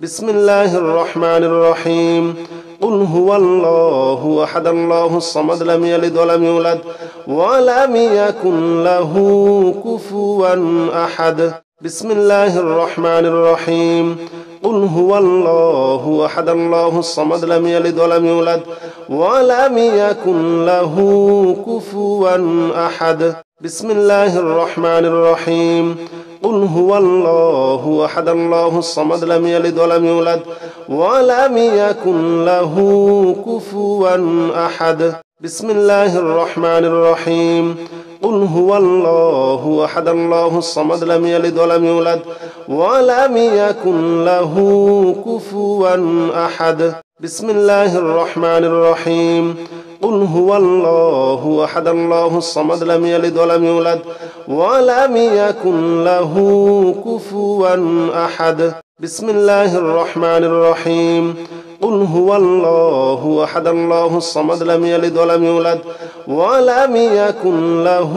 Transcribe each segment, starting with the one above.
بسم الله الرحمن الرحيم قل هو الله أحد الله الصمد لم يلد ولم يولد ولم يكن له كفوا أحد بسم الله الرحمن الرحيم قل هو الله أحد الله الصمد لم يلد ولم يولد ولم يكن له كفوا أحد بسم الله الرحمن الرحيم قل هو الله أحد الله الصمد لم يلد ولم يولد ولم يكن له كفوا أحد بسم الله الرحمن الرحيم قل هو الله أحد الله الصمد لم يلد ولم يولد ولم يكن له كفوا أحد بسم الله الرحمن الرحيم قل هو الله أحد الله الصمد لم يلد ولم يولد ولم يكن له كفوا أحد بسم الله الرحمن الرحيم قل هو الله أحد الله الصمد لم يلد ولم يولد ولم يكن له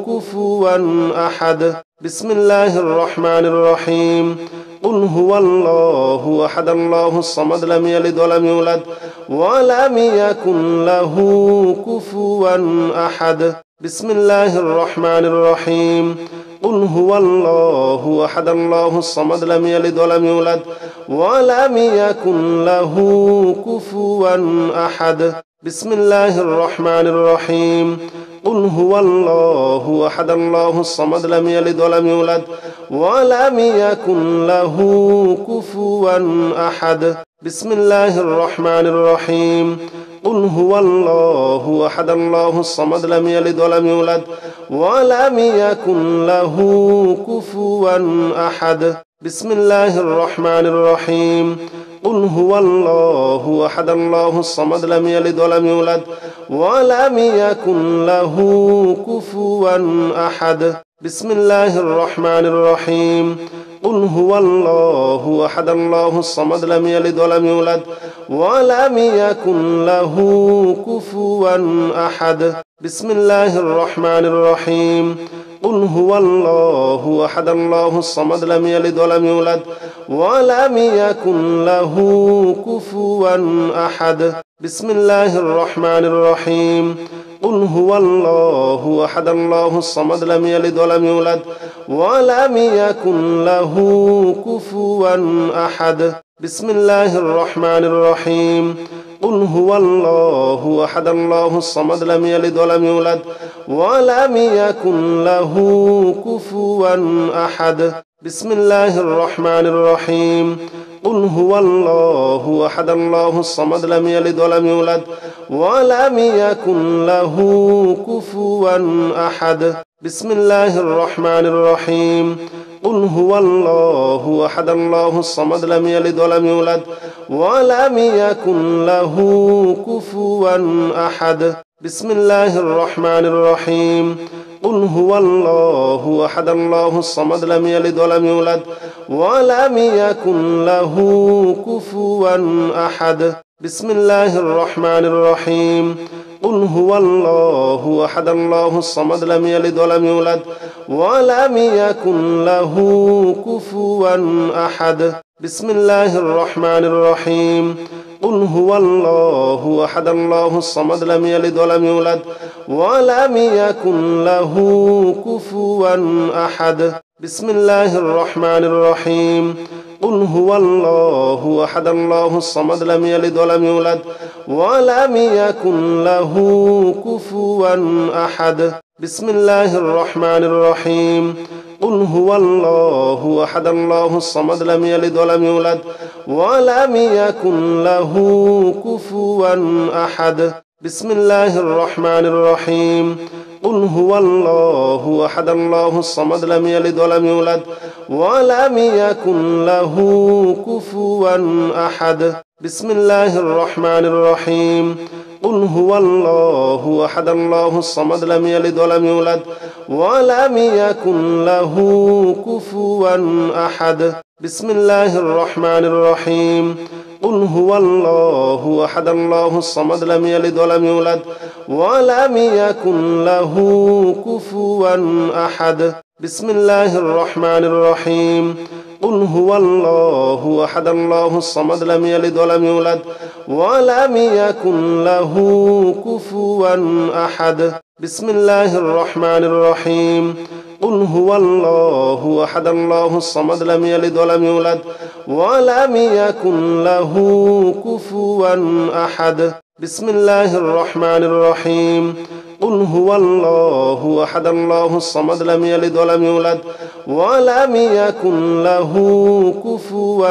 كفوا أحد بسم الله الرحمن الرحيم قل هو الله أحد الله الصمد لم يلد ولم يولد ولم يكن له كفوا أحد بسم الله الرحمن الرحيم قل هو الله أحد الله الصمد لم يلد ولم يولد ولم يكن له كفوا أحد بسم الله الرحمن الرحيم قل هو الله أحد الله الصمد لم يلد ولم يولد ولم يكن له كفوا أحد بسم الله الرحمن الرحيم قل هو الله أحد الله الصمد لم يلد ولم يولد ولم يكن له كفوا أحد بسم الله الرحمن الرحيم قل هو الله أحد الله الصمد لم يلد ولم يولد ولم يكن له كفوا أحد بسم الله الرحمن الرحيم قل هو الله أحد الله الصمد لم يلد ولم يولد ولم يكن له كفوا أحد بسم الله الرحمن الرحيم قل هو الله أحد الله الصمد لم يلد ولم يولد ولم يكن له كفوا أحد بسم الله الرحمن الرحيم قل هو الله أحد الله الصمد لم يلد ولم يولد ولم يكن له كفوا أحد بسم الله الرحمن الرحيم قل هو الله أحد الله الصمد لم يلد ولم يولد ولم يكن له كفوا أحد بسم الله الرحمن الرحيم قل هو الله أحد الله الصمد لم يلد ولم يولد ولم يكن له كفوا أحد بسم الله الرحمن الرحيم قل هو الله أحد الله الصمد لم يلد ولم يولد ولم يكن له كفوا أحد بسم الله الرحمن الرحيم قل هو الله أحد الله الصمد لم يلد ولم يولد ولم يكن له كفوا أحد بسم الله الرحمن الرحيم قل هو الله أحد الله الصمد لم يلد ولم يولد ولم يكن له كفوا أحد بسم الله الرحمن الرحيم قل هو الله أحد الله الصمد لم يلد ولم يولد ولم يكن له كفوا أحد بسم الله الرحمن الرحيم قل هو الله أحد الله الصمد لم يلد ولم يولد ولم يكن له كفوا أحد بسم الله الرحمن الرحيم قل هو الله أحد الله الصمد لم يلد ولم يولد ولم يكن له كفوا أحد بسم الله الرحمن الرحيم قل هو الله أحد الله الصمد لم يلد ولم يولد ولم يكن له كفوا أحد بسم الله الرحمن الرحيم قل هو الله أحد الله الصمد لم يلد ولم يولد ولم يكن له كفوا أحد بسم الله الرحمن الرحيم قل هو الله أحد الله الصمد لم يلد ولم يولد ولم يكن له كفوا أحد بسم الله الرحمن الرحيم قل هو الله أحد الله الصمد لم يلد ولم يولد ولم يكن له كفوا أحد بسم الله الرحمن الرحيم قل هو الله أحد الله الصمد لم يلد ولم يولد ولم يكن له كفوا أحد بسم الله الرحمن الرحيم قل هو الله أحد الله الصمد لم يلد ولم يولد ولم يكن له كفوا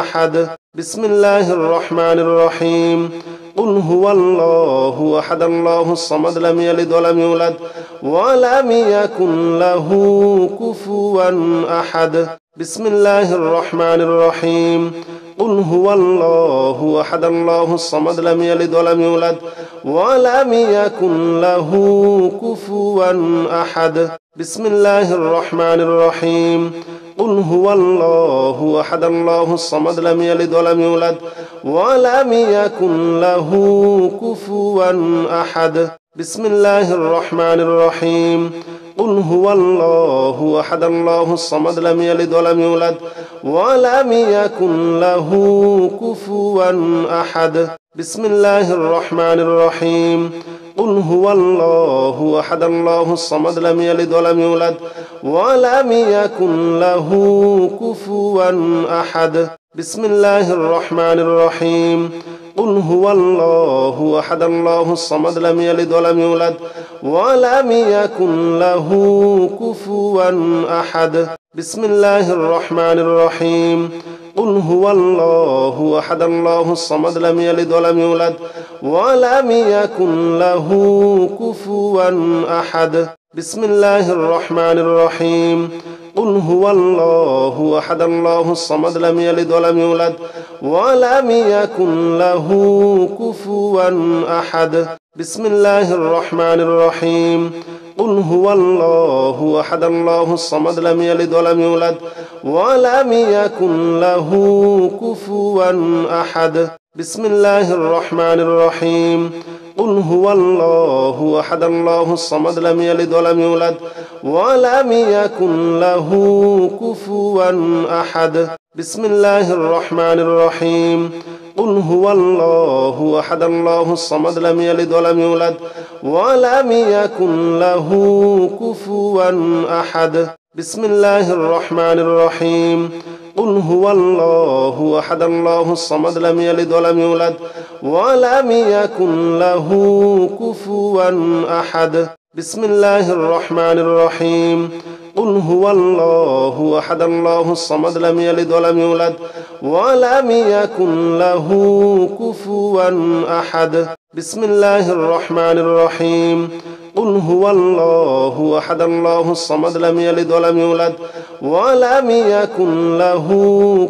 أحد بسم الله الرحمن الرحيم قل هو الله أحد الله الصمد لم يلد ولم يولد ولم يكن له كفوا أحد بسم الله الرحمن الرحيم قل هو الله أحد الله الصمد لم يلد ولم يولد ولم يكن له كفوا أحد بسم الله الرحمن الرحيم قل هو الله أحد الله الصمد لم يلد ولم يولد ولم يكن له كفوا أحد بسم الله الرحمن الرحيم قل هو الله أحد الله الصمد لم يلد ولم يولد ولم يكن له كفوا أحد بسم الله الرحمن الرحيم قل هو الله أحد الله الصمد لم يلد ولم يولد ولم يكن له كفوا أحد بسم الله الرحمن الرحيم قل هو الله أحد الله الصمد لم يلد ولم يولد ولم يكن له كفوا أحد بسم الله الرحمن الرحيم قل هو الله أحد الله الصمد لم يلد ولم يولد ولم يكن له كفوا أحد بسم الله الرحمن الرحيم قل هو الله أحد الله الصمد لم يلد ولم يولد ولم يكن له كفوا أحد بسم الله الرحمن الرحيم قل هو الله أحد الله الصمد لم يلد ولم يولد ولم يكن له كفوا أحد بسم الله الرحمن الرحيم قل هو الله أحد الله الصمد لم يلد ولم يولد ولم يكن له كفوا أحد بسم الله الرحمن الرحيم قل هو الله أحد الله الصمد لم يلد ولم يولد ولم يكن له كفوا أحد بسم الله الرحمن الرحيم قل هو الله أحد الله الصمد لم يلد ولم يولد ولم يكن له كفوا أحد بسم الله الرحمن الرحيم قل هو الله أحد الله الصمد لم يلد ولم يولد ولم يكن له كفوا أحد بسم الله الرحمن الرحيم قل هو الله أحد الله الصمد لم يلد ولم يولد ولم يكن له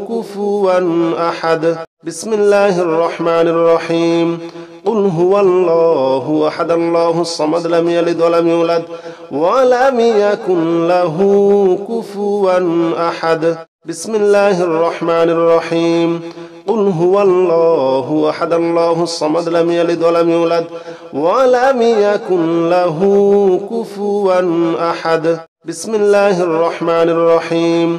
كفوا أحد بسم الله الرحمن الرحيم قل هو الله أحد الله الصمد لم يلد ولم يولد ولم يكن له كفوا أحد بسم الله الرحمن الرحيم قل هو الله أحد الله الصمد لم يلد ولم يولد ولم يكن له كفوا أحد بسم الله الرحمن الرحيم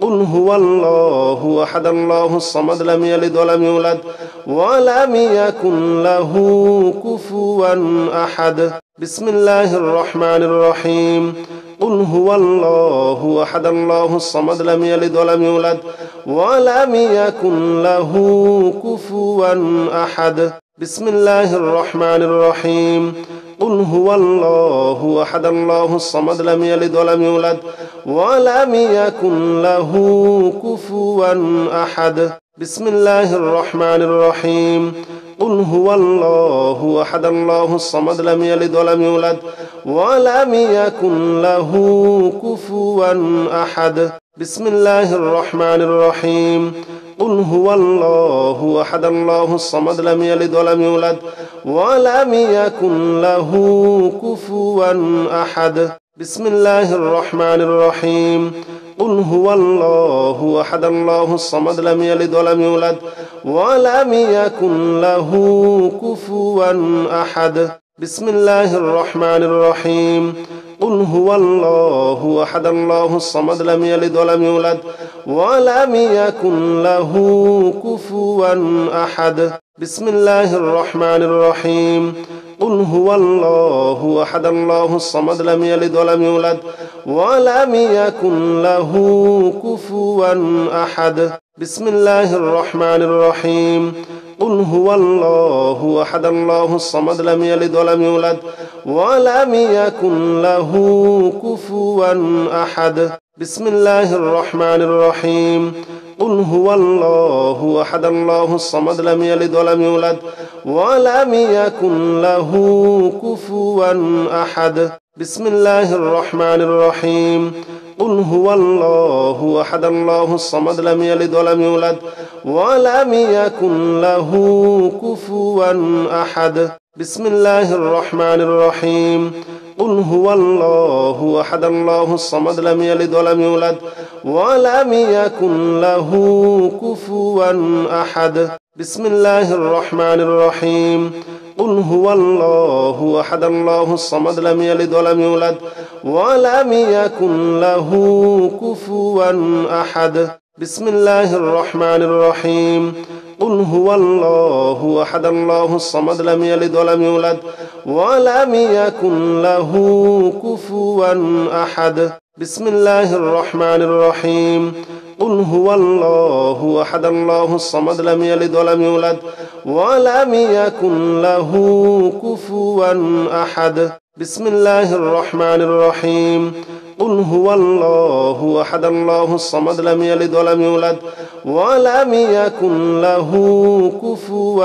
قل هو الله أحد الله الصمد لم يلد ولم يولد ولم يكن له كفوا أحد بسم الله الرحمن الرحيم قل هو الله أحد الله الصمد لم يلد ولم يولد ولم يكن له كفوا أحد بسم الله الرحمن الرحيم قل هو الله أحد الله الصمد لم يلد ولم يولد ولم يكن له كفوا أحد بسم الله الرحمن الرحيم قل هو الله أحد الله الصمد لم يلد ولم يولد ولم يكن له كفوا أحد بسم الله الرحمن الرحيم قل هو الله أحد الله الصمد لم يلد ولم يولد ولم يكن له كفوا أحد بسم الله الرحمن الرحيم قل هو الله أحد الله الصمد لم يلد ولم يولد ولم يكن له كفوا أحد بسم الله الرحمن الرحيم قل هو الله أحد الله الصمد لم يلد ولم يولد ولم يكن له كفوا أحد بسم الله الرحمن الرحيم قل هو الله أحد الله الصمد لم يلد ولم يولد ولم يكن له كفوا أحد بسم الله الرحمن الرحيم قل هو الله أحد الله الصمد لم يلد ولم يولد ولم يكن له كفوا أحد بسم الله الرحمن الرحيم قل هو الله أحد الله الصمد لم يلد ولم يولد ولم يكن له كفوا أحد بسم الله الرحمن الرحيم قل هو الله أحد الله الصمد لم يلد ولم يولد ولم يكن له كفوا أحد بسم الله الرحمن الرحيم قل هو الله أحد الله الصمد لم يلد ولم يولد ولم يكن له كفوا أحد بسم الله الرحمن الرحيم قل هو الله أحد الله الصمد لم يلد ولم يولد ولم يكن له كفوا أحد بسم الله الرحمن الرحيم قل هو الله أحد الله الصمد لم يلد ولم يولد ولم يكن له كفوا أحد بسم الله الرحمن الرحيم قل هو الله أحد الله الصمد لم يلد ولم يولد ولم يكن له كفوا أحد بسم الله الرحمن الرحيم قل هو الله أحد الله الصمد لم يلد ولم يولد ولم يكن له كفوا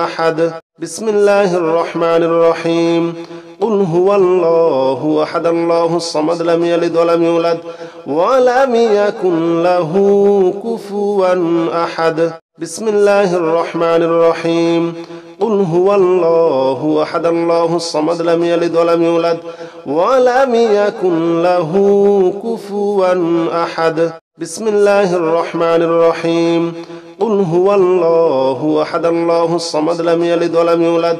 أحد بسم الله الرحمن الرحيم قل هو الله أحد الله الصمد لم يلد ولم يولد ولم يكن له كفوا أحد بسم الله الرحمن الرحيم قل هو الله أحد الله الصمد لم يلد ولم يولد ولم يكن له كفوا أحد بسم الله الرحمن الرحيم قل هو الله أحد الله الصمد لم يلد ولم يولد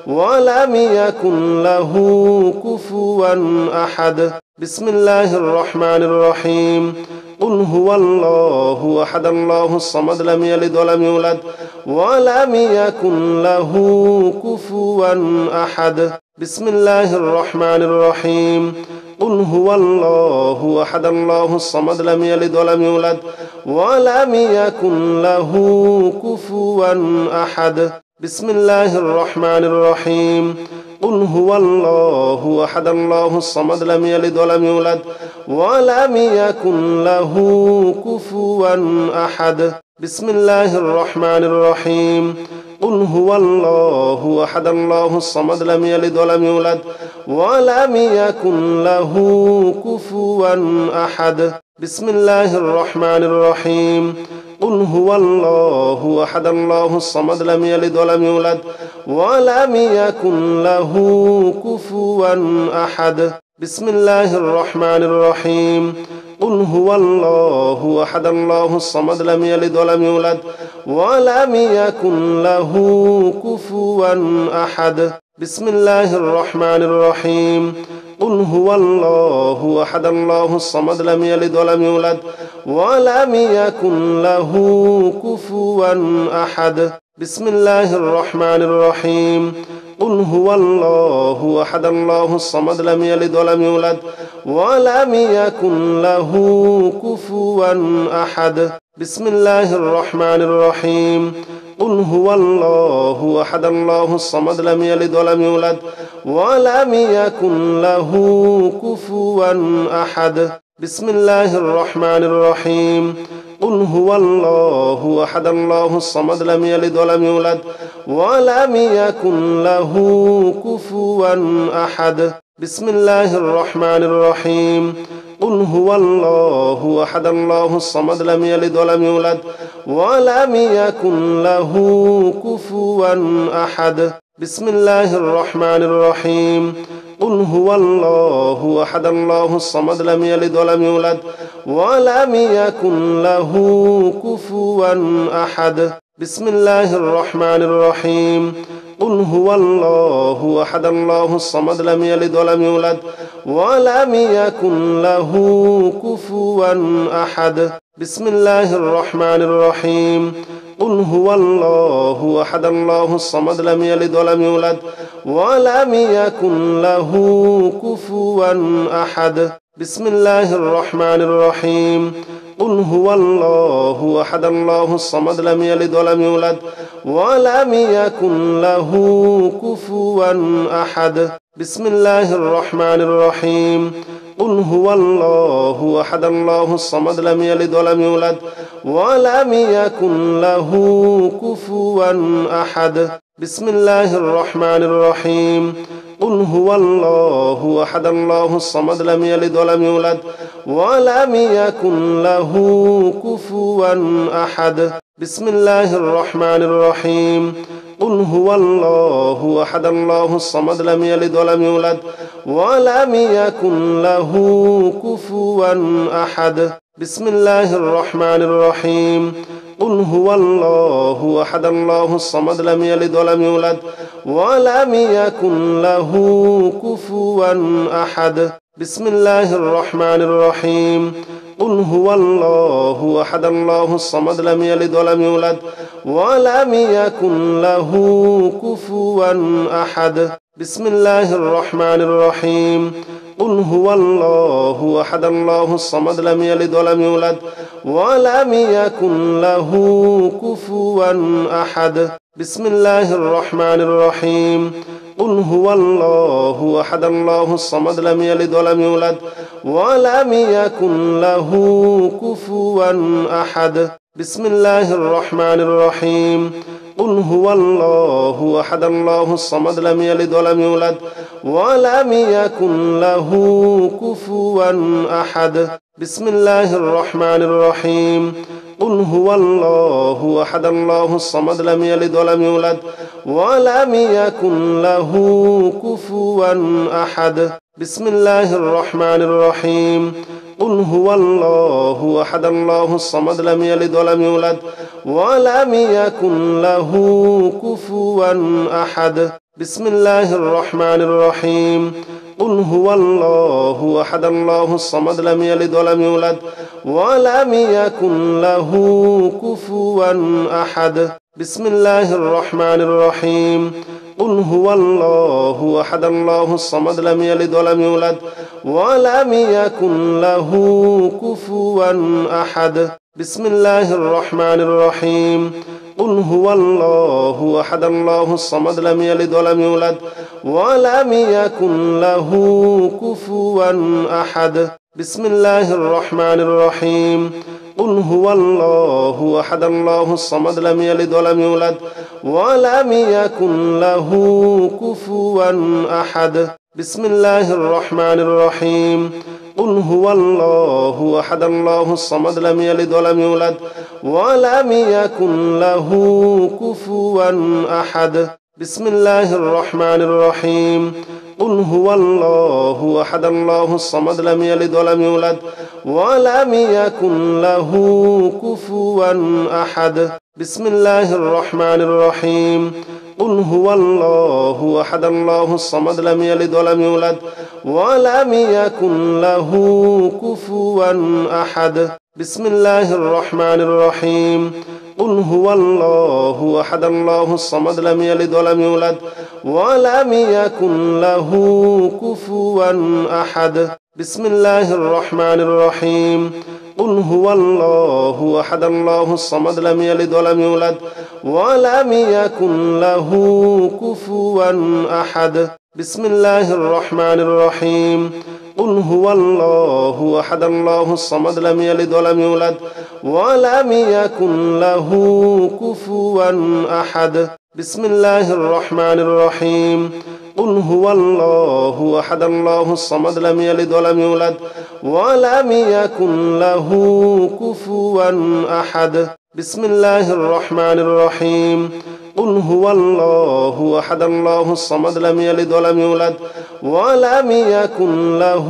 ولم يكن له كفوا أحد بسم الله الرحمن الرحيم قل هو الله أحد الله الصمد لم يلد ولم يولد ولم يكن له كفوا أحد بسم الله الرحمن الرحيم قل هو الله أحد الله الصمد لم يلد ولم يولد ولم يكن له كفوا أحد بسم الله الرحمن الرحيم قل هو الله أحد الله الصمد لم يلد ولم يولد ولم يكن له كفوا أحد بسم الله الرحمن الرحيم قل هو الله أحد الله الصمد لم يلد ولم يولد ولم يكن له كفوا أحد بسم الله الرحمن الرحيم قل هو الله أحد الله الصمد لم يلد ولم يولد ولم يكن له كفوا أحد بسم الله الرحمن الرحيم قل هو الله أحد الله الصمد لم يلد ولم يولد ولم يكن له كفوا أحد بسم الله الرحمن الرحيم قل هو الله أحد الله الصمد لم يلد ولم يولد ولم يكن له كفوا أحد بسم الله الرحمن الرحيم قل هو الله أحد الله الصمد لم يلد ولم يولد ولم يكن له كفوا أحد بسم الله الرحمن الرحيم قل هو الله أحد الله الصمد لم يلد ولم يولد ولم يكن له كفوا أحد بسم الله الرحمن الرحيم قل هو الله أحد الله الصمد لم يلد ولم يولد ولم يكن له كفوا أحد بسم الله الرحمن الرحيم قل هو الله أحد الله الصمد لم يلد ولم يولد ولم يكن له كفوا أحد بسم الله الرحمن الرحيم قل هو الله أحد الله الصمد لم يلد ولم يولد ولم يكن له كفوا أحد بسم الله الرحمن الرحيم قل هو الله أحد الله الصمد لم يلد ولم يولد ولم يكن له كفوا أحد بسم الله الرحمن الرحيم قل هو الله أحد الله الصمد لم يلد ولم يولد ولم يكن له كفوا أحد بسم الله الرحمن الرحيم قل هو الله أحد الله الصمد لم يلد ولم يولد ولم يكن له كفوا أحد بسم الله الرحمن الرحيم قل هو الله أحد الله الصمد لم يلد ولم يولد ولم يكن له كفوا أحد بسم الله الرحمن الرحيم قل هو الله أحد الله الصمد لم يلد ولم يولد ولم يكن له كفوا أحد بسم الله الرحمن الرحيم قل هو الله أحد الله الصمد لم يلد ولم يولد ولم يكن له كفوا أحد بسم الله الرحمن الرحيم قل هو الله أحد الله الصمد لم يلد ولم يولد ولم يكن له كفوا أحد بسم الله الرحمن الرحيم قل هو الله أحد الله الصمد لم يلد ولم يولد ولم يكن له كفوا أحد بسم الله الرحمن الرحيم قل هو الله أحد الله الصمد لم يلد ولم يولد ولم يكن له كفوا أحد بسم الله الرحمن الرحيم قل هو الله أحد الله الصمد لم يلد ولم يولد ولم يكن له كفوا أحد بسم الله الرحمن الرحيم قل هو الله أحد الله الصمد لم يلد ولم يولد ولم يكن له كفوا أحد بسم الله الرحمن الرحيم قل هو الله أحد الله الصمد لم يلد ولم يولد ولم يكن له كفوا أحد بسم الله الرحمن الرحيم قل هو الله أحد الله الصمد لم يلد ولم يولد ولم يكن له كفوا أحد بسم الله الرحمن الرحيم قل هو الله أحد الله الصمد لم يلد ولم يولد ولم يكن له كفوا أحد بسم الله الرحمن الرحيم قل هو الله أحد الله الصمد لم يلد ولم يولد ولم يكن له كفوا أحد بسم الله الرحمن الرحيم قل هو الله أحد الله الصمد لم يلد ولم يولد ولم يكن له كفوا أحد بسم الله الرحمن الرحيم قل هو الله أحد الله الصمد لم يلد ولم يولد ولم يكن له كفوا أحد بسم الله الرحمن الرحيم قل هو الله أحد الله الصمد لم يلد ولم يولد ولم يكن له كفوا أحد بسم الله الرحمن الرحيم قل هو الله أحد الله الصمد لم يلد ولم يولد ولم يكن له كفوا أحد بسم الله الرحمن الرحيم قل هو الله أحد الله الصمد لم يلد ولم يولد ولم يكن له كفوا أحد بسم الله الرحمن الرحيم قل هو الله أحد الله الصمد لم يلد ولم يولد ولم يكن له كفوا أحد بسم الله الرحمن الرحيم قل هو الله أحد الله الصمد لم يلد ولم يولد ولم يكن له كفوا أحد بسم الله الرحمن الرحيم قل هو الله أحد الله الصمد لم يلد ولم يولد ولم يكن له كفوا أحد بسم الله الرحمن الرحيم قل هو الله أحد الله الصمد لم يلد ولم يولد ولم يكن له كفوا أحد بسم الله الرحمن الرحيم قل هو الله أحد الله الصمد لم يلد ولم يولد ولم يكن له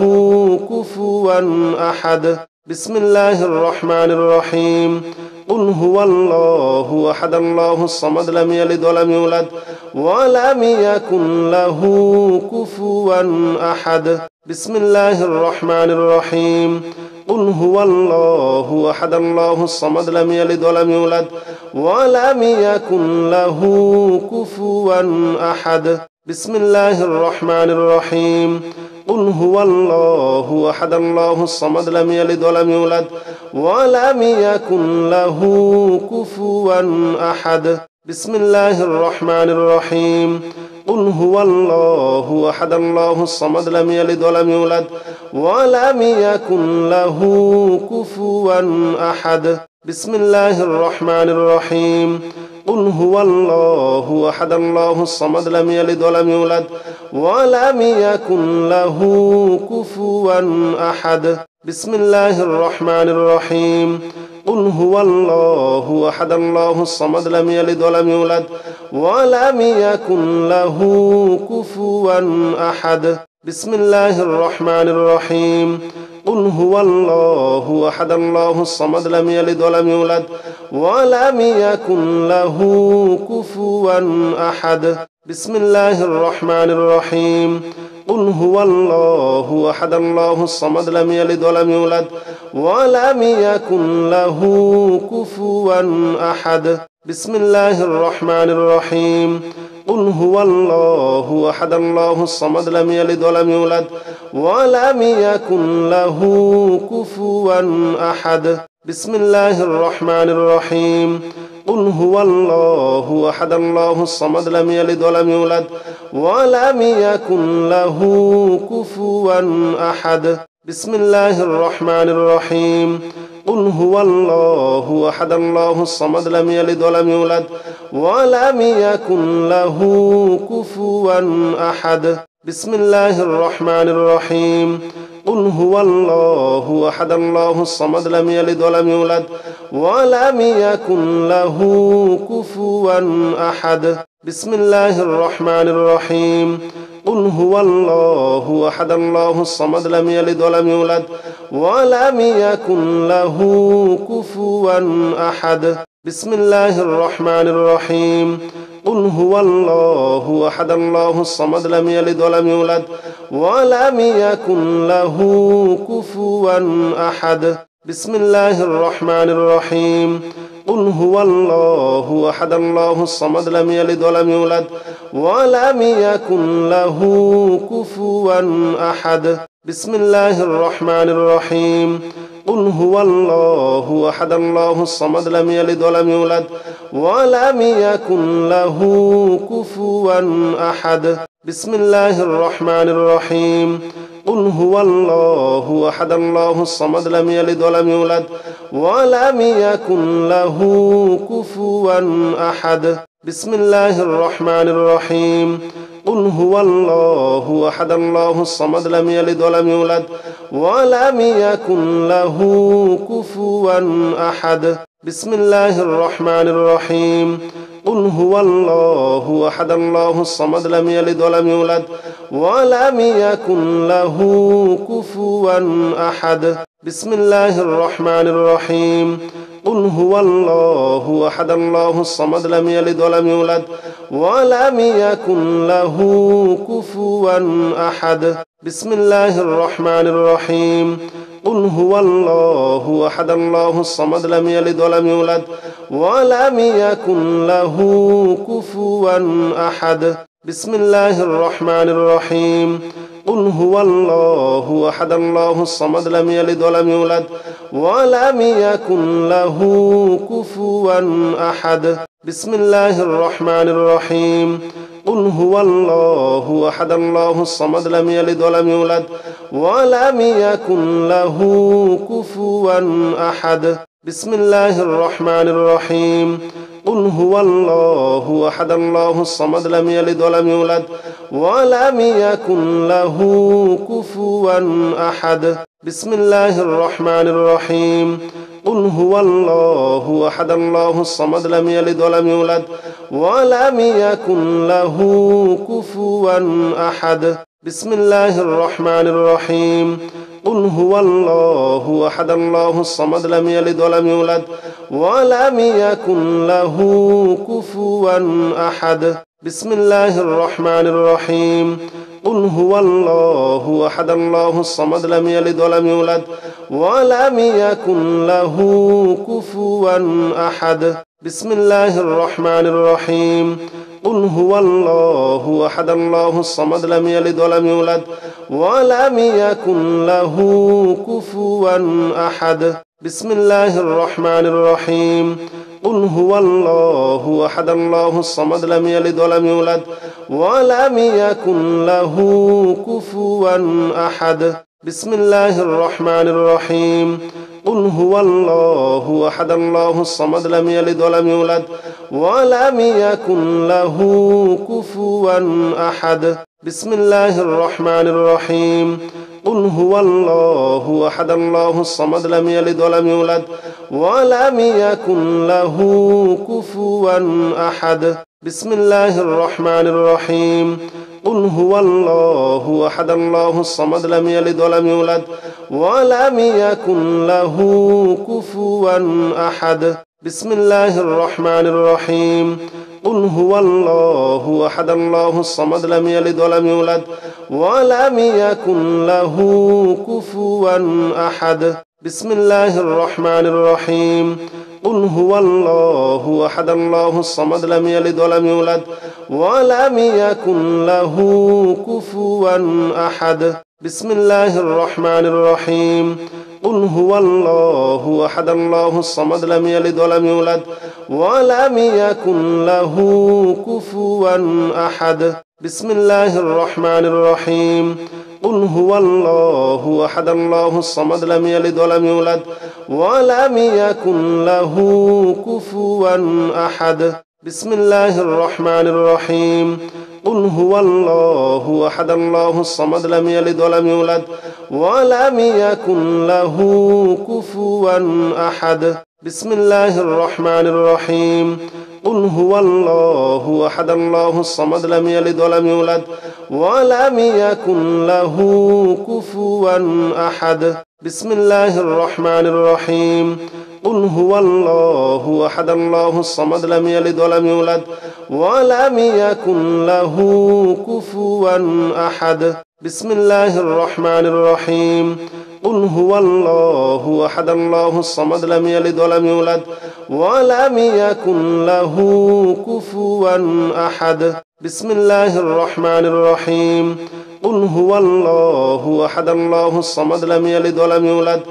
كفوا أحد بسم الله الرحمن الرحيم قل هو الله أحد الله الصمد لم يلد ولم يولد ولم يكن له كفوا أحد بسم الله الرحمن الرحيم قل هو الله أحد الله الصمد لم يلد ولم يولد ولم يكن له كفوا أحد بسم الله الرحمن الرحيم قل هو الله أحد الله الصمد لم يلد ولم يولد ولم يكن له كفوا أحد بسم الله الرحمن الرحيم قل هو الله أحد الله الصمد لم يلد ولم يولد ولم يكن له كفوا أحد بسم الله الرحمن الرحيم قل هو الله أحد الله الصمد لم يلد ولم يولد ولم يكن له كفوا أحد بسم الله الرحمن الرحيم قل هو الله أحد الله الصمد لم يلد ولم يولد ولم يكن له كفوا أحد بسم الله الرحمن الرحيم قل هو الله أحد الله الصمد لم يلد ولم يولد ولم يكن له كفوا أحد بسم الله الرحمن الرحيم قل هو الله أحد الله الصمد لم يلد ولم يولد ولم يكن له كفوا أحد بسم الله الرحمن الرحيم قل هو الله أحد الله الصمد لم يلد ولم يولد ولم يكن له كفوا أحد بسم الله الرحمن الرحيم قل هو الله أحد الله الصمد لم يلد ولم يولد ولم يكن له كفوا أحد بسم الله الرحمن الرحيم قل هو الله أحد الله الصمد لم يلد ولم يولد ولم يكن له كفوا أحد بسم الله الرحمن الرحيم قل هو الله أحد الله الصمد لم يلد ولم يولد ولم يكن له كفوا أحد بسم الله الرحمن الرحيم قل هو الله أحد الله الصمد لم يلد ولم يولد ولم يكن له كفوا أحد بسم الله الرحمن الرحيم قل هو الله أحد الله الصمد لم يلد ولم يولد ولم يكن له كفوا أحد بسم الله الرحمن الرحيم قل هو الله أحد الله الصمد لم يلد ولم يولد ولم يكن له كفوا أحد بسم الله الرحمن الرحيم قل هو الله أحد الله الصمد لم يلد ولم يولد ولم يكن له كفوا أحد بسم الله الرحمن الرحيم قل هو الله أحد الله الصمد لم يلد ولم يولد ولم يكن له كفوا أحد بسم الله الرحمن الرحيم قل هو الله أحد الله الصمد لم يلد ولم يولد ولم يكن له كفوا أحد بسم الله الرحمن الرحيم قل هو الله أحد الله الصمد لم يلد ولم يولد ولم يكن له كفوا أحد بسم الله الرحمن الرحيم قل هو الله أحد الله الصمد لم يلد ولم يولد ولم يكن له كفوا أحد بسم الله الرحمن الرحيم قل هو الله أحد الله الصمد لم يلد ولم يولد ولم يكن له كفوا أحد بسم الله الرحمن الرحيم قل هو الله أحد الله الصمد لم يلد ولم يولد ولم يكن له كفوا أحد بسم الله الرحمن الرحيم قل هو الله أحد الله الصمد لم يلد ولم يولد ولم يكن له كفوا أحد بسم الله الرحمن الرحيم قل هو الله أحد الله الصمد لم يلد ولم يولد ولم يكن له كفوا أحد بسم الله الرحمن الرحيم قل هو الله أحد الله الصمد لم يلد ولم يولد ولم يكن له كفوا أحد بسم الله الرحمن الرحيم قل هو الله أحد الله الصمد لم يلد ولم يولد ولم يكن له كفوا أحد بسم الله الرحمن الرحيم قل هو الله أحد الله الصمد لم يلد ولم يولد ولم يكن له كفوا أحد بسم الله الرحمن الرحيم قل هو الله أحد الله الصمد لم يلد ولم يولد ولم يكن له كفوا أحد بسم الله الرحمن الرحيم قل هو الله أحد الله الصمد لم يلد ولم يولد ولم يكن له كفوا أحد بسم الله الرحمن الرحيم قل هو الله أحد الله الصمد لم يلد ولم يولد ولم يكن له كفوا أحد بسم الله الرحمن الرحيم قل هو الله أحد الله الصمد لم يلد ولم يولد ولم يكن له كفوا أحد بسم الله الرحمن الرحيم قل هو الله أحد الله الصمد لم يلد ولم يولد ولم يكن له كفوا أحد بسم الله الرحمن الرحيم قل هو الله أحد الله الصمد لم يلد ولم يولد ولم يكن له كفوا أحد بسم الله الرحمن الرحيم قل هو الله أحد الله الصمد لم يلد ولم يولد ولم يكن له كفوا أحد بسم الله الرحمن الرحيم قل هو الله أحد الله الصمد لم يلد ولم يولد ولم يكن له كفوا أحد بسم الله الرحمن الرحيم قل هو الله أحد الله الصمد لم يلد ولم يولد ولم يكن له كفوا أحد بسم الله الرحمن الرحيم قل هو الله أحد الله الصمد لم يلد ولم يولد ولم يكن له كفوا أحد بسم الله الرحمن الرحيم قل هو الله أحد الله الصمد لم يلد ولم يولد ولم يكن له كفوا أحد بسم الله الرحمن الرحيم قل هو الله أحد الله الصمد لم يلد ولم يولد ولم يكن له كفوا أحد بسم الله الرحمن الرحيم قل هو الله أحد الله الصمد لم يلد ولم يولد ولم يكن له كفوا أحد بسم الله الرحمن الرحيم قل هو الله أحد الله الصمد لم يلد ولم يولد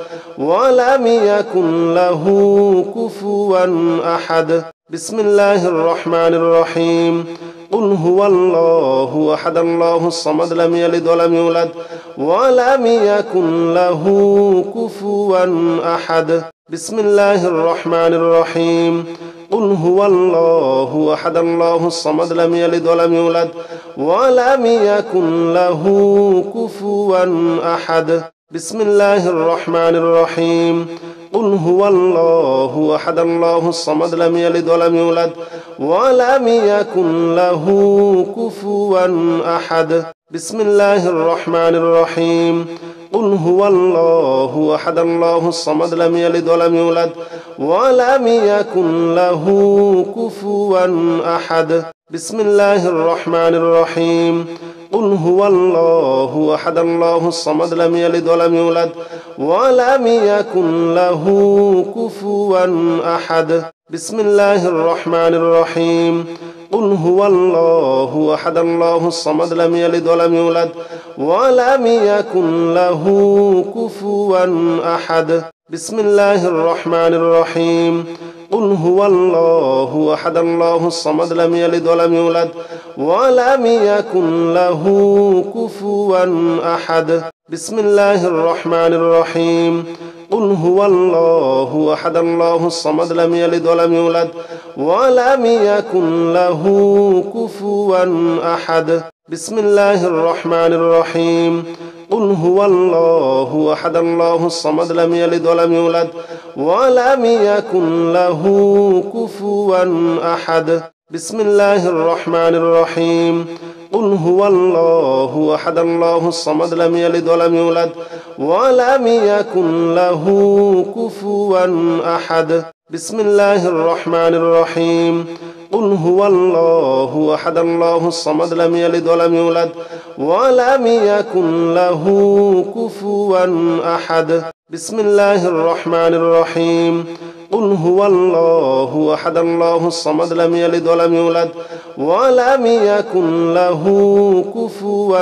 ولم يكن له كفوا أحد بسم الله الرحمن الرحيم قل هو الله أحد الله الصمد لم يلد ولم يولد ولم يكن له كفوا أحد بسم الله الرحمن الرحيم قل هو الله أحد الله الصمد لم يلد ولم يولد ولم يكن له كفوا أحد بسم الله الرحمن الرحيم قل هو الله أحد الله الصمد لم يلد ولم يولد ولم يكن له كفوا أحد بسم الله الرحمن الرحيم قل هو الله أحد الله الصمد لم يلد ولم يولد ولم يكن له كفوا أحد بسم الله الرحمن الرحيم قل هو الله أحد الله الصمد لم يلد ولم يولد ولم يكن له كفوا أحد بسم الله الرحمن الرحيم قل هو الله أحد الله الصمد لم يلد ولم يولد ولم يكن له كفوا أحد بسم الله الرحمن الرحيم قل هو الله أحد الله الصمد لم يلد ولم يولد ولم يكن له كفوا أحد بسم الله الرحمن الرحيم قل هو الله أحد الله الصمد لم يلد ولم يولد ولم يكن له كفوا أحد بسم الله الرحمن الرحيم قل هو الله أحد الله الصمد لم يلد ولم يولد ولم يكن له كفوا أحد بسم الله الرحمن الرحيم قل هو الله أحد الله الصمد لم يلد ولم يولد ولم يكن له كفوا أحد بسم الله الرحمن الرحيم قل هو الله أحد الله الصمد لم يلد ولم يولد ولم يكن له كفوا أحد بسم الله الرحمن الرحيم قل هو الله أحد الله الصمد لم يلد ولم يولد ولم يكن له كفوا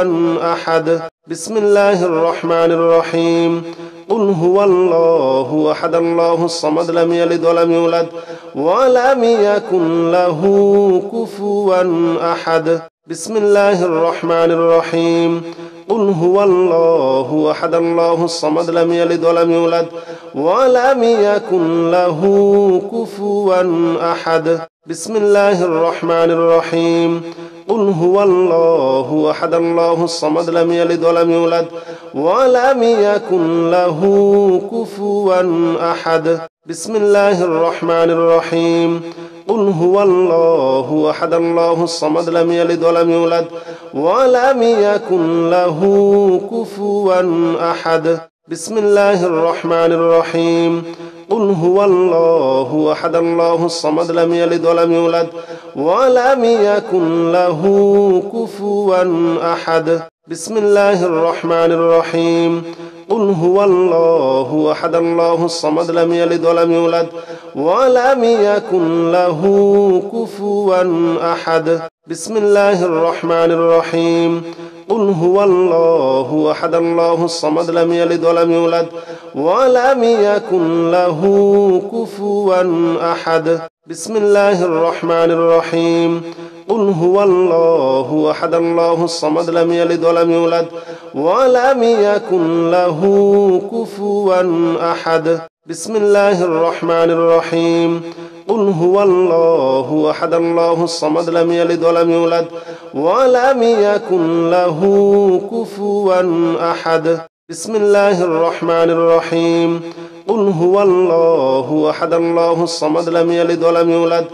أحد بسم الله الرحمن الرحيم قل هو الله أحد الله الصمد لم يلد ولم يولد ولم يكن له كفوا أحد بسم الله الرحمن الرحيم قل هو الله أحد الله الصمد لم يلد ولم يولد ولم يكن له كفوا أحد بسم الله الرحمن الرحيم قل هو الله أحد الله الصمد لم يلد ولم يولد ولم يكن له كفوا أحد بسم الله الرحمن الرحيم قل هو الله أحد الله الصمد لم يلد ولم يولد ولم يكن له كفوا أحد بسم الله الرحمن الرحيم قل هو الله أحد الله الصمد لم يلد ولم يولد ولم يكن له كفوا أحد بسم الله الرحمن الرحيم قل هو الله أحد الله الصمد لم يلد ولم يولد ولم يكن له كفوا أحد بسم الله الرحمن الرحيم قل هو الله أحد الله الصمد لم يلد ولم يولد ولم يكن له كفوا أحد بسم الله الرحمن الرحيم قل هو الله أحد الله الصمد لم يلد ولم يولد ولم يكن له كفوا أحد بسم الله الرحمن الرحيم قل هو الله أحد الله الصمد لم يلد ولم يولد ولم يكن له كفوا أحد بسم الله الرحمن الرحيم قل هو الله أحد الله الصمد لم يلد ولم يولد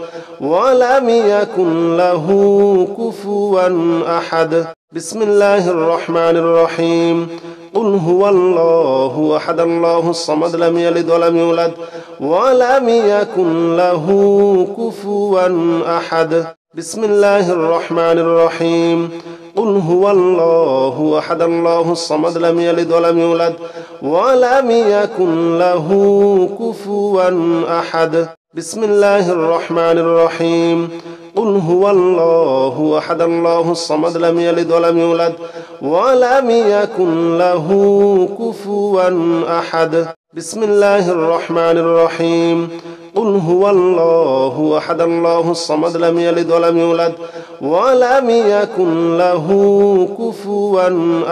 ولم يكن له كفوا أحد بسم الله الرحمن الرحيم قل هو الله أحد الله الصمد لم يلد ولم يولد ولم يكن له كفوا أحد بسم الله الرحمن الرحيم قل هو الله أحد الله الصمد لم يلد ولم يولد ولم يكن له كفوا أحد بسم الله الرحمن الرحيم قل هو الله أحد الله الصمد لم يلد ولم يولد ولم يكن له كفوا أحد بسم الله الرحمن الرحيم قل هو الله أحد الله الصمد لم يلد ولم يولد ولم يكن له كفوا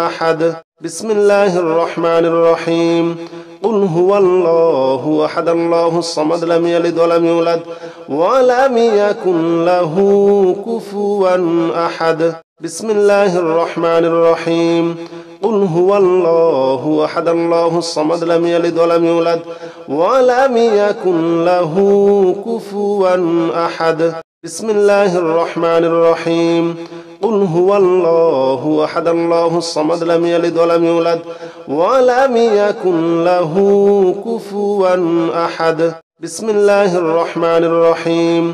أحد بسم الله الرحمن الرحيم قل هو الله أحد الله الصمد لم يلد ولم يولد ولم يكن له كفوا أحد بسم الله الرحمن الرحيم قل هو الله أحد الله الصمد لم يلد ولم يولد ولم يكن له كفوا أحد بسم الله الرحمن الرحيم قل هو الله أحد الله الصمد لم يلد ولم يولد ولم يكن له كفوا أحد بسم الله الرحمن الرحيم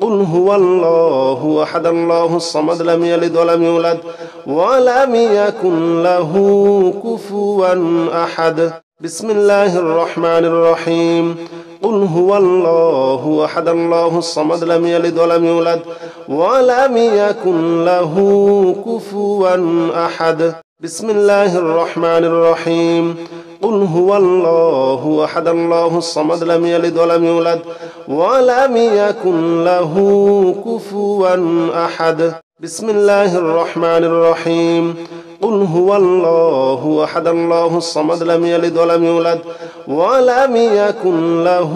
قل هو الله أحد الله الصمد لم يلد ولم يولد ولم يكن له كفوا أحد بسم الله الرحمن الرحيم قل هو الله أحد الله الصمد لم يلد ولم يولد ولم يكن له كفوا أحد بسم الله الرحمن الرحيم قل هو الله أحد الله الصمد لم يلد ولم يولد ولم يكن له كفوا أحد بسم الله الرحمن الرحيم قل هو الله أحد الله الصمد لم يلد ولم يولد ولم يكن له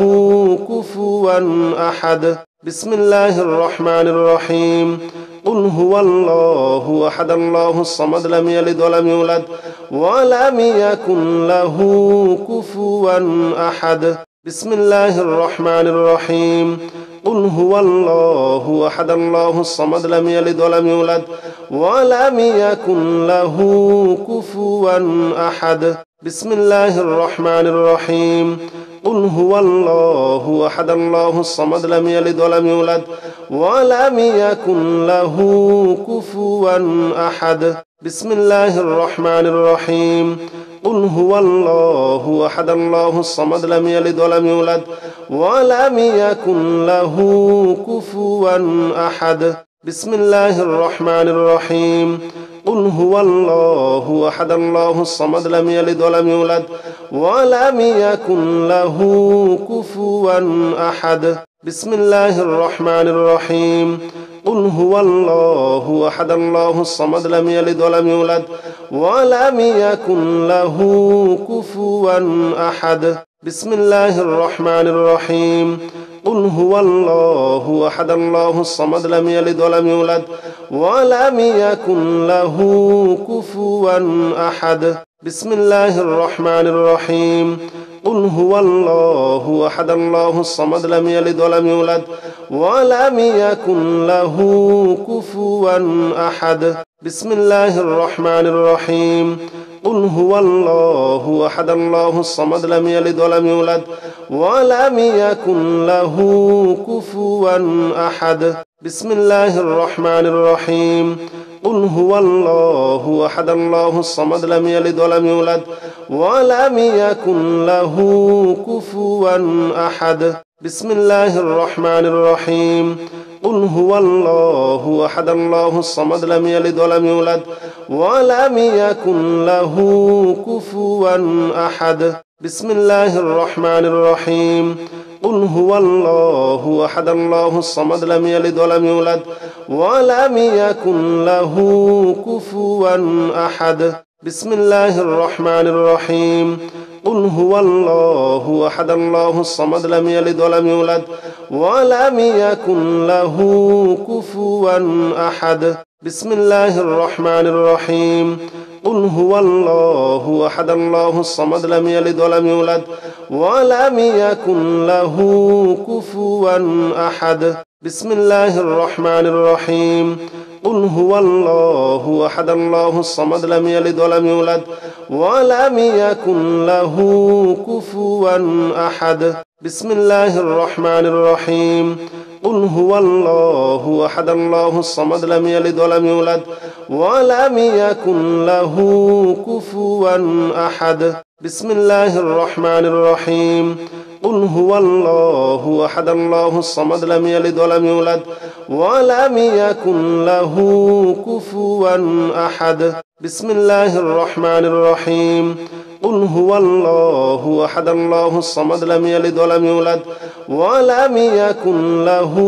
كفوا أحد بسم الله الرحمن الرحيم قل هو الله أحد الله الصمد لم يلد ولم يولد ولم يكن له كفوا أحد بسم الله الرحمن الرحيم قل هو الله أحد الله الصمد لم يلد ولم يولد ولم يكن له كفوا أحد بسم الله الرحمن الرحيم قل هو الله أحد الله الصمد لم يلد ولم يولد ولم يكن له كفوا أحد بسم الله الرحمن الرحيم قل هو الله أحد الله الصمد لم يلد ولم يولد ولم يكن له كفوا أحد بسم الله الرحمن الرحيم قل هو الله أحد الله الصمد لم يلد ولم يولد ولم يكن له كفوا أحد بسم الله الرحمن الرحيم قل هو الله أحد الله الصمد لم يلد ولم يولد ولم يكن له كفوا أحد بسم الله الرحمن الرحيم قل هو الله أحد الله الصمد لم يلد ولم يولد ولم يكن له كفوا أحد بسم الله الرحمن الرحيم قل هو الله أحد الله الصمد لم يلد ولم يولد ولم يكن له كفوا أحد بسم الله الرحمن الرحيم قل هو الله أحد الله الصمد لم يلد ولم يولد ولم يكن له كفوا أحد بسم الله الرحمن الرحيم قل هو الله أحد الله الصمد لم يلد ولم يولد ولم يكن له كفوا أحد بسم الله الرحمن الرحيم قل هو الله أحد الله الصمد لم يلد ولم يولد ولم يكن له كفوا أحد بسم الله الرحمن الرحيم قل هو الله أحد الله الصمد لم يلد ولم يولد ولم يكن له كفوا أحد بسم الله الرحمن الرحيم قل هو الله أحد الله الصمد لم يلد ولم يولد ولم يكن له كفوا أحد بسم الله الرحمن الرحيم قل هو الله أحد الله الصمد لم يلد ولم يولد ولم يكن له كفوا أحد بسم الله الرحمن الرحيم قل هو الله أحد الله الصمد لم يلد ولم يولد ولم يكن له كفوا أحد بسم الله الرحمن الرحيم قل هو الله أحد الله الصمد لم يلد ولم يولد ولم يكن له كفوا أحد بسم الله الرحمن الرحيم قل هو الله أحد الله الصمد لم يلد ولم يولد ولم يكن له كفوا أحد بسم الله الرحمن الرحيم قل هو الله أحد الله الصمد لم يلد ولم يولد ولم يكن له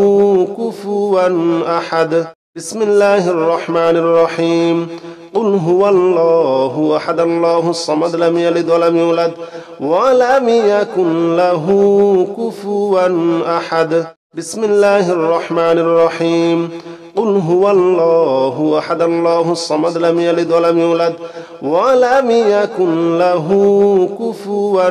كفوا أحد بسم الله الرحمن الرحيم قل هو الله أحد الله الصمد لم يلد ولم يولد ولم يكن له كفوا أحد بسم الله الرحمن الرحيم قل هو الله أحد الله الصمد لم يلد ولم يولد ولم يكن له كفوا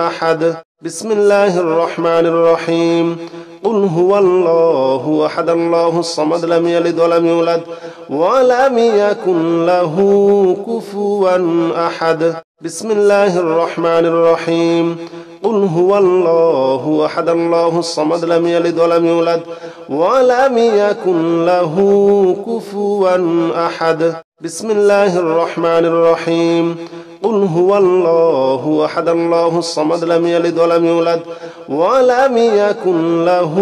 أحد بسم الله الرحمن الرحيم قل هو الله أحد الله الصمد لم يلد ولم يولد ولم يكن له كفوا أحد بسم الله الرحمن الرحيم قل هو الله أحد الله الصمد لم يلد ولم يولد ولم يكن له كفوا أحد بسم الله الرحمن الرحيم قل هو الله أحد الله الصمد لم يلد ولم يولد ولم يكن له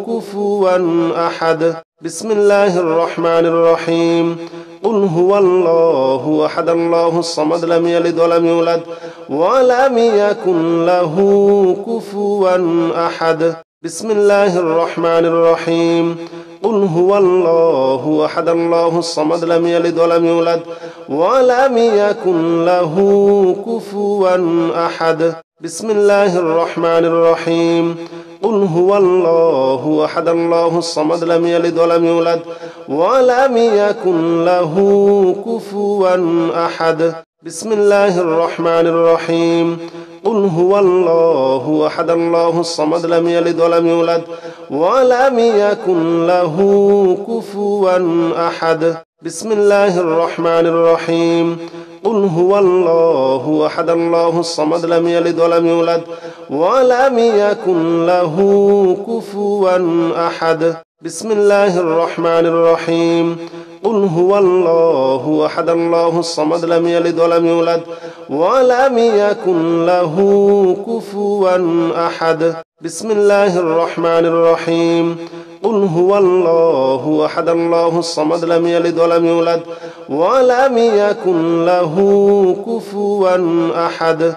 كفوا أحد بسم الله الرحمن الرحيم قل هو الله أحد الله الصمد لم يلد ولم يولد ولم يكن له كفوا أحد بسم الله الرحمن الرحيم قل هو الله أحد الله الصمد لم يلد ولم يولد ولم يكن له كفوا أحد بسم الله الرحمن الرحيم قل هو الله أحد الله الصمد لم يلد ولم يولد ولم يكن له كفوا أحد بسم الله الرحمن الرحيم قل هو الله أحد الله الصمد لم يلد ولم يولد ولم يكن له كفوا أحد بسم الله الرحمن الرحيم قل هو الله أحد الله الصمد لم يلد ولم يولد ولم يكن له كفوا أحد بسم الله الرحمن الرحيم قل هو الله أحد الله الصمد لم يلد ولم يولد ولم يكن له كفوا أحد بسم الله الرحمن الرحيم قل هو الله أحد الله الصمد لم يلد ولم يولد ولم يكن له كفوا أحد